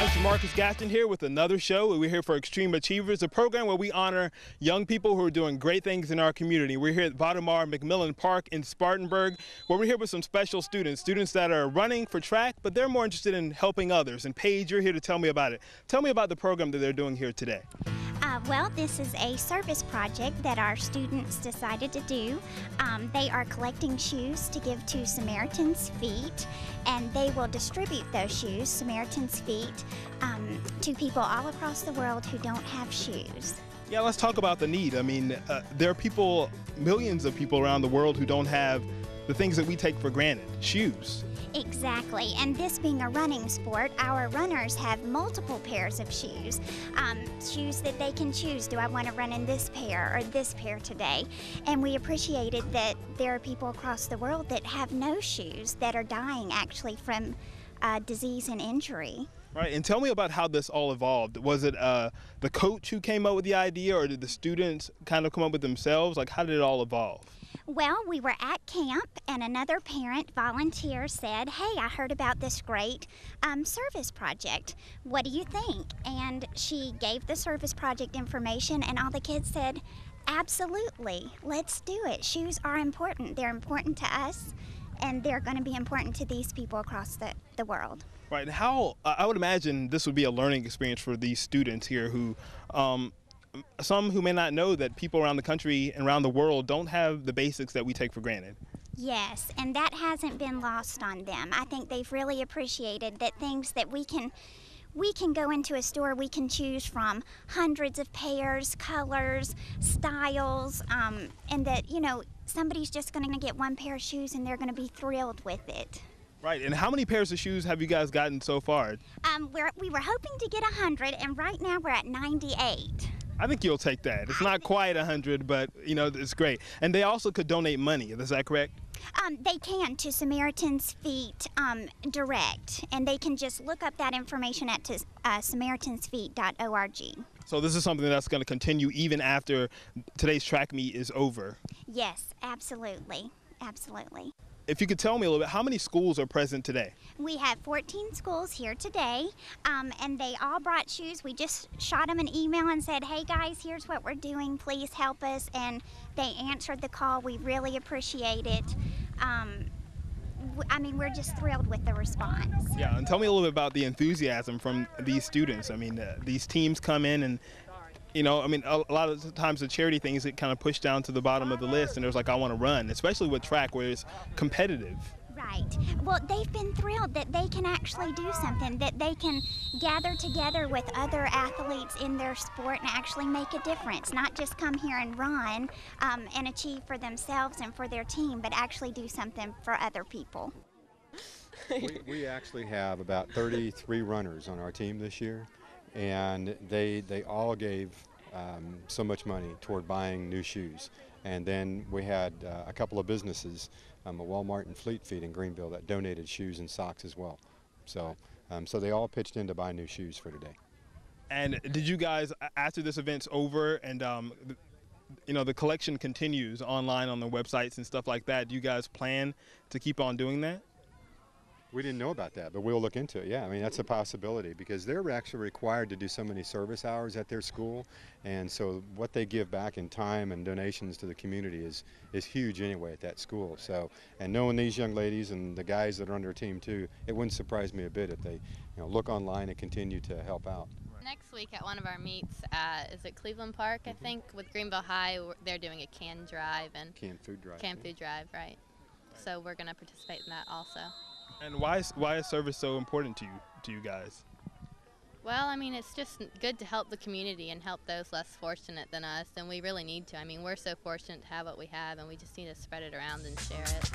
guys, Jamarcus Gaston here with another show. We're here for Extreme Achievers, a program where we honor young people who are doing great things in our community. We're here at Vodemar McMillan Park in Spartanburg, where we're here with some special students that are running for track, but they're more interested in helping others. And Paige, you're here to tell me about it. Tell me about the program that they're doing here today. Well, this is a service project that our students decided to do. They are collecting shoes to give to Samaritan's Feet, and they will distribute those shoes, Samaritan's Feet, to people all across the world who don't have shoes. Yeah, let's talk about the need. I mean, there are people, millions of people around the world who don't have the things that we take for granted, shoes. Exactly, and this being a running sport, our runners have multiple pairs of shoes. Shoes that they can choose. Do I want to run in this pair or this pair today? And we appreciated that there are people across the world that have no shoes, that are dying actually from disease and injury. Right, and tell me about how this all evolved. Was it the coach who came up with the idea, or did the students kind of come up with themselves? Like, how did it all evolve? Well, we were at camp and another parent volunteer said, "Hey, I heard about this great service project. What do you think?" And she gave the service project information and all the kids said, "Absolutely, let's do it. Shoes are important. They're important to us and they're going to be important to these people across the world." Right, and how, I would imagine this would be a learning experience for these students here who, some who may not know that people around the country and around the world don't have the basics that we take for granted. Yes, and that hasn't been lost on them. I think they've really appreciated that things that we can go into a store, we can choose from hundreds of pairs, colors, styles, and that, you know, somebody's just going to get one pair of shoes and they're going to be thrilled with it. Right, and how many pairs of shoes have you guys gotten so far? We were hoping to get 100, and right now we're at 98. I think you'll take that. It's not quite 100, but, you know, it's great. And they also could donate money, is that correct? They can to Samaritan's Feet direct, and they can just look up that information at SamaritansFeet.org. So this is something that's going to continue even after today's track meet is over? Yes, absolutely, absolutely. If you could tell me a little bit, how many schools are present today? We have 14 schools here today, and they all brought shoes. We just shot them an email and said, "Hey guys, here's what we're doing, please help us," and they answered the call. We really appreciate it. I mean, we're just thrilled with the response. Yeah, and tell me a little bit about the enthusiasm from these students. I mean, these teams come in and, you know, I mean, a lot of times the charity things get kind of pushed down to the bottom of the list, and there's like, I want to run, especially with track where it's competitive. Right. Well, they've been thrilled that they can actually do something, that they can gather together with other athletes in their sport and actually make a difference, not just come here and run and achieve for themselves and for their team, but actually do something for other people. We actually have about 33 runners on our team this year, and they all gave so much money toward buying new shoes. And then we had a couple of businesses, a Walmart and Fleet Feet in Greenville, that donated shoes and socks as well. So, so they all pitched in to buy new shoes for today. And did you guys, after this event's over and you know, the collection continues online on the websites and stuff like that, do you guys plan to keep on doing that? We didn't know about that, but we'll look into it. Yeah, I mean, that's a possibility because they're actually required to do so many service hours at their school, and so what they give back in time and donations to the community is huge anyway at that school. So, and knowing these young ladies and the guys that are on their team too, it wouldn't surprise me a bit if they, you know, look online and continue to help out. Next week at one of our meets, is it Cleveland Park, I think, with Greenville High, they're doing a can drive and Canned food drive. Canned food drive, right? So we're going to participate in that also. And why is service so important to you guys? Well, I mean, it's just good to help the community and help those less fortunate than us, and we really need to. I mean, we're so fortunate to have what we have, and we just need to spread it around and share it.